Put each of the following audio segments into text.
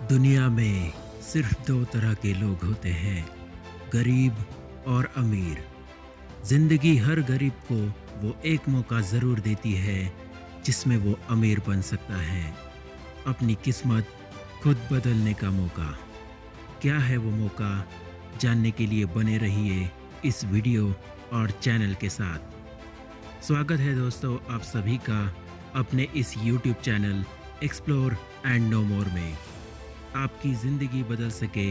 दुनिया में सिर्फ दो तरह के लोग होते हैं, गरीब और अमीर। जिंदगी हर गरीब को वो एक मौका ज़रूर देती है जिसमें वो अमीर बन सकता है। अपनी किस्मत खुद बदलने का मौका। क्या है वो मौका, जानने के लिए बने रहिए इस वीडियो और चैनल के साथ। स्वागत है दोस्तों आप सभी का अपने इस YouTube channel explore and know more में। आपकी ज़िंदगी बदल सके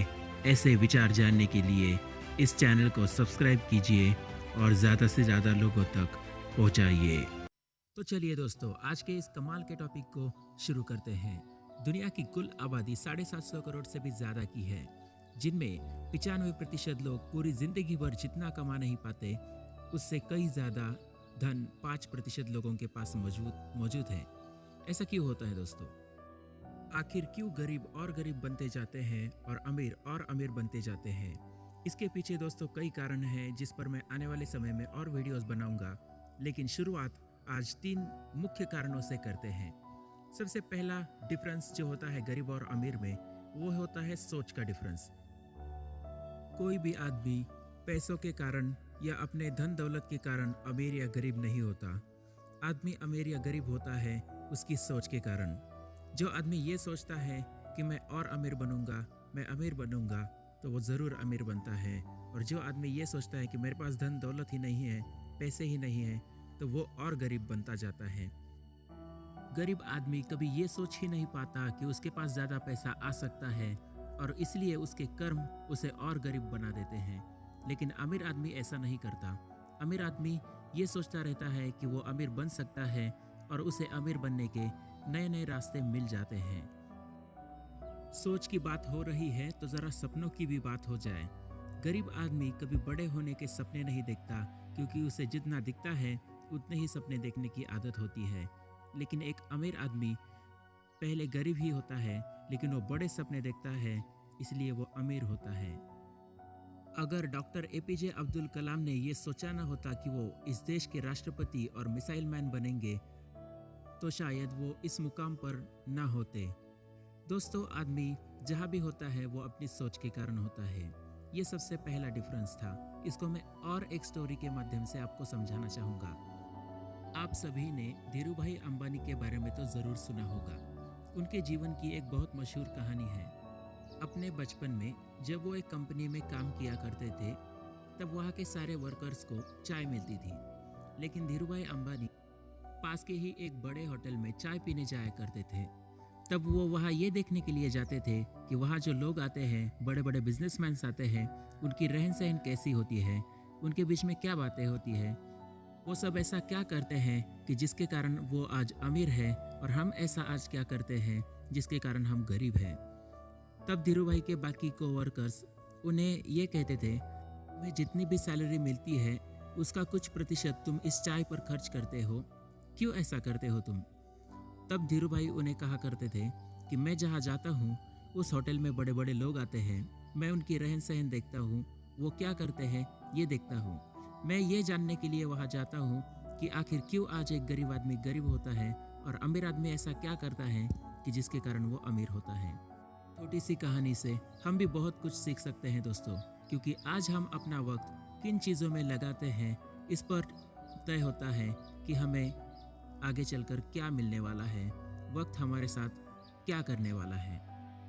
ऐसे विचार जानने के लिए इस चैनल को सब्सक्राइब कीजिए और ज़्यादा से ज़्यादा लोगों तक पहुंचाइए। तो चलिए दोस्तों, आज के इस कमाल के टॉपिक को शुरू करते हैं। दुनिया की कुल आबादी 750 करोड़ से भी ज़्यादा की है, जिनमें 95% लोग पूरी ज़िंदगी भर जितना कमा नहीं पाते उससे कई ज़्यादा धन 5% लोगों के पास मौजूद है। ऐसा क्यों होता है दोस्तों? आखिर क्यों गरीब और गरीब बनते जाते हैं और अमीर बनते जाते हैं? इसके पीछे दोस्तों कई कारण हैं जिस पर मैं आने वाले समय में और वीडियोस बनाऊंगा, लेकिन शुरुआत आज 3 मुख्य कारणों से करते हैं। सबसे पहला डिफरेंस जो होता है गरीब और अमीर में, वो होता है सोच का डिफरेंस। कोई भी आदमी पैसों के कारण या अपने धन दौलत के कारण अमीर या गरीब नहीं होता। आदमी अमीर या गरीब होता है उसकी सोच के कारण। जो आदमी ये सोचता है कि मैं और अमीर बनूंगा, मैं अमीर बनूंगा, तो वो ज़रूर अमीर बनता है। और जो आदमी ये सोचता है कि मेरे पास धन दौलत ही नहीं है, पैसे ही नहीं है, तो वो और गरीब बनता जाता है। गरीब आदमी कभी ये सोच ही नहीं पाता कि उसके पास ज़्यादा पैसा आ सकता है और इसलिए उसके कर्म उसे और गरीब बना देते हैं। लेकिन अमीर आदमी ऐसा नहीं करता। अमीर आदमी ये सोचता रहता है कि वो अमीर बन सकता है और उसे अमीर बनने के नए नए रास्ते मिल जाते हैं। सोच की बात हो रही है तो ज़रा सपनों की भी बात हो जाए। गरीब आदमी कभी बड़े होने के सपने नहीं देखता, क्योंकि उसे जितना दिखता है उतने ही सपने देखने की आदत होती है। लेकिन एक अमीर आदमी पहले गरीब ही होता है, लेकिन वो बड़े सपने देखता है, इसलिए वो अमीर होता है। अगर डॉक्टर एपीजे अब्दुल कलाम ने ये सोचा ना होता कि वो इस देश के राष्ट्रपति और मिसाइल मैन बनेंगे, तो शायद वो इस मुकाम पर ना होते। दोस्तों, आदमी जहाँ भी होता है वो अपनी सोच के कारण होता है। ये सबसे पहला डिफरेंस था। इसको मैं और एक स्टोरी के माध्यम से आपको समझाना चाहूँगा। आप सभी ने धीरूभाई अंबानी के बारे में तो ज़रूर सुना होगा। उनके जीवन की एक बहुत मशहूर कहानी है। अपने बचपन में जब वो एक कंपनी में काम किया करते थे, तब वहाँ के सारे वर्कर्स को चाय मिलती थी। लेकिन धीरूभाई अंबानी पास के ही एक बड़े होटल में चाय पीने जाया करते थे। तब वो वहाँ ये देखने के लिए जाते थे कि वहाँ जो लोग आते हैं, बड़े बड़े बिजनेसमैन आते हैं, उनकी रहन सहन कैसी होती है, उनके बीच में क्या बातें होती है, वो सब ऐसा क्या करते हैं कि जिसके कारण वो आज अमीर है, और हम ऐसा आज क्या करते हैं जिसके कारण हम गरीब हैं। तब धीरूभाई के बाकी कोवर्कर्स उन्हें ये कहते थे, तुम्हें जितनी भी सैलरी मिलती है उसका कुछ प्रतिशत तुम इस चाय पर खर्च करते हो, क्यों ऐसा करते हो तुम? तब धीरूभाई उन्हें कहा करते थे कि मैं जहाँ जाता हूँ उस होटल में बड़े बड़े लोग आते हैं, मैं उनकी रहन सहन देखता हूँ, वो क्या करते हैं ये देखता हूँ। मैं ये जानने के लिए वहाँ जाता हूँ कि आखिर क्यों आज एक गरीब आदमी गरीब होता है और अमीर आदमी ऐसा क्या करता है कि जिसके कारण वो अमीर होता है। छोटी सी कहानी से हम भी बहुत कुछ सीख सकते हैं दोस्तों, क्योंकि आज हम अपना वक्त किन चीज़ों में लगाते हैं इस पर तय होता है कि हमें आगे चलकर क्या मिलने वाला है, वक्त हमारे साथ क्या करने वाला है।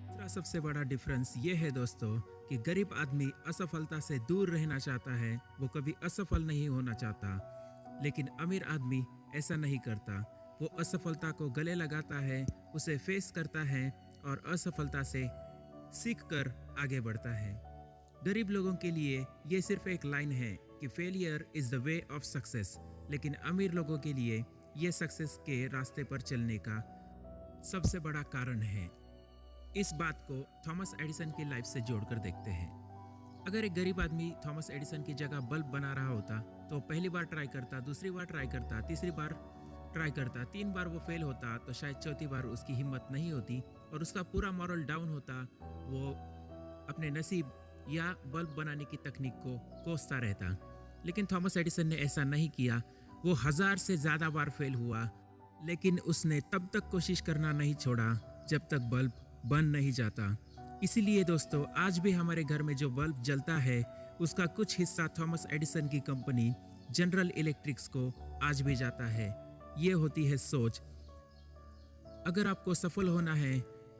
दूसरा सबसे बड़ा डिफरेंस ये है दोस्तों कि गरीब आदमी असफलता से दूर रहना चाहता है, वो कभी असफल नहीं होना चाहता। लेकिन अमीर आदमी ऐसा नहीं करता। वो असफलता को गले लगाता है, उसे फेस करता है और असफलता से सीख कर आगे बढ़ता है। गरीब लोगों के लिए ये सिर्फ एक लाइन है कि failure is the way of success, लेकिन अमीर लोगों के लिए ये सक्सेस के रास्ते पर चलने का सबसे बड़ा कारण है। इस बात को थॉमस एडिसन की लाइफ से जोड़कर देखते हैं। अगर एक गरीब आदमी थॉमस एडिसन की जगह बल्ब बना रहा होता तो पहली बार ट्राई करता, दूसरी बार ट्राई करता, तीसरी बार ट्राई करता, 3 बार वो फेल होता, तो शायद चौथी बार उसकी हिम्मत नहीं होती और उसका पूरा मॉरल डाउन होता। वो अपने नसीब या बल्ब बनाने की तकनीक को कोसता रहता। लेकिन थॉमस एडिसन ने ऐसा नहीं किया। वो 1000 से ज़्यादा बार फेल हुआ, लेकिन उसने तब तक कोशिश करना नहीं छोड़ा जब तक बल्ब बन नहीं जाता। इसीलिए दोस्तों आज भी हमारे घर में जो बल्ब जलता है उसका कुछ हिस्सा थॉमस एडिसन की कंपनी जनरल इलेक्ट्रिक्स को आज भी जाता है। ये होती है सोच। अगर आपको सफल होना है,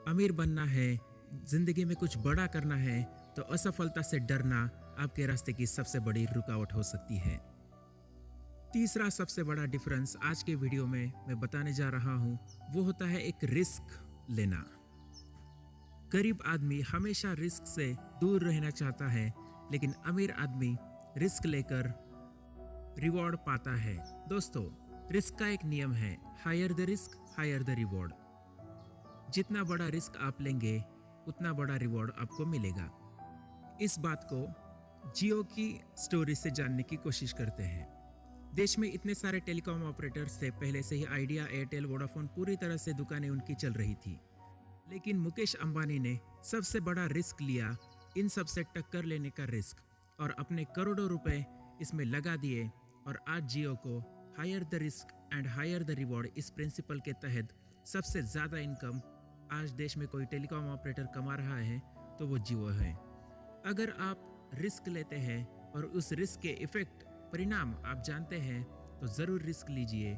अमीर बनना है, जिंदगी में कुछ बड़ा करना है तो असफलता से डरना आपके रास्ते की सबसे बड़ी रुकावट हो सकती है। तीसरा सबसे बड़ा डिफरेंस आज के वीडियो में मैं बताने जा रहा हूँ वो होता है एक रिस्क लेना। गरीब आदमी हमेशा रिस्क से दूर रहना चाहता है, लेकिन अमीर आदमी रिस्क लेकर रिवॉर्ड पाता है। दोस्तों रिस्क का एक नियम है, higher the risk higher the reward. जितना बड़ा रिस्क आप लेंगे उतना बड़ा रिवॉर्ड आपको मिलेगा। इस बात को जियो की स्टोरी से जानने की कोशिश करते हैं। देश में इतने सारे टेलीकॉम ऑपरेटर्स थे, पहले से ही आइडिया, एयरटेल, वोडाफोन, पूरी तरह से दुकानें उनकी चल रही थी। लेकिन मुकेश अंबानी ने सबसे बड़ा रिस्क लिया, इन सब से टक्कर लेने का रिस्क, और अपने करोड़ों रुपए इसमें लगा दिए। और आज जियो को higher the risk and higher the reward इस प्रिंसिपल के तहत सबसे ज़्यादा इनकम आज देश में कोई टेलीकॉम ऑपरेटर कमा रहा है तो वो जियो है। अगर आप रिस्क लेते हैं और उस रिस्क के इफेक्ट, परिणाम आप जानते हैं तो ज़रूर रिस्क लीजिए,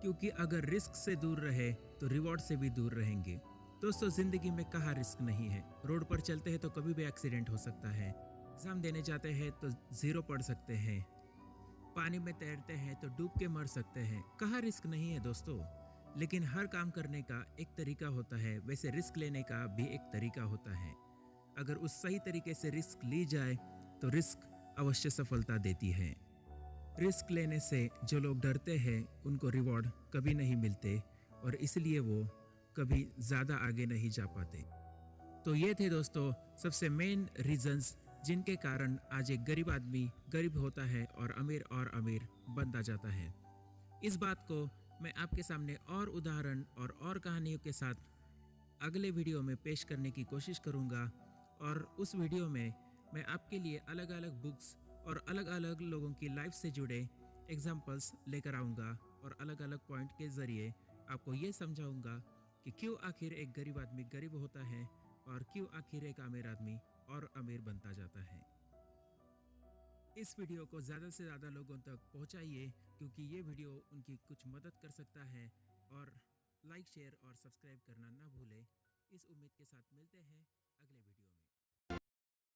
क्योंकि अगर रिस्क से दूर रहे तो रिवॉर्ड से भी दूर रहेंगे। दोस्तों ज़िंदगी में कहाँ रिस्क नहीं है। रोड पर चलते हैं तो कभी भी एक्सीडेंट हो सकता है, एग्ज़ाम देने जाते हैं तो ज़ीरो पढ़ सकते हैं, पानी में तैरते हैं तो डूब के मर सकते हैं। कहाँ रिस्क नहीं है दोस्तों। लेकिन हर काम करने का एक तरीका होता है, वैसे रिस्क लेने का भी एक तरीका होता है। अगर उस सही तरीके से रिस्क ली जाए तो रिस्क अवश्य सफलता देती है। रिस्क लेने से जो लोग डरते हैं उनको रिवॉर्ड कभी नहीं मिलते, और इसलिए वो कभी ज़्यादा आगे नहीं जा पाते। तो ये थे दोस्तों सबसे मेन रीजंस जिनके कारण आज एक गरीब आदमी गरीब होता है और अमीर बनता जाता है। इस बात को मैं आपके सामने और उदाहरण और कहानियों के साथ अगले वीडियो में पेश करने की कोशिश करूंगा। और उस वीडियो में मैं आपके लिए अलग अलग बुक्स और अलग अलग लोगों की लाइफ से जुड़े एग्जाम्पल्स लेकर आऊँगा, और अलग अलग पॉइंट के ज़रिए आपको ये समझाऊंगा कि क्यों आखिर एक गरीब आदमी गरीब होता है और क्यों आखिर एक अमीर आदमी और अमीर बनता जाता है। इस वीडियो को ज़्यादा से ज़्यादा लोगों तक पहुंचाइए, क्योंकि ये वीडियो उनकी कुछ मदद कर सकता है। और लाइक, शेयर और सब्सक्राइब करना ना भूलें। इस उम्मीद के साथ मिलते हैं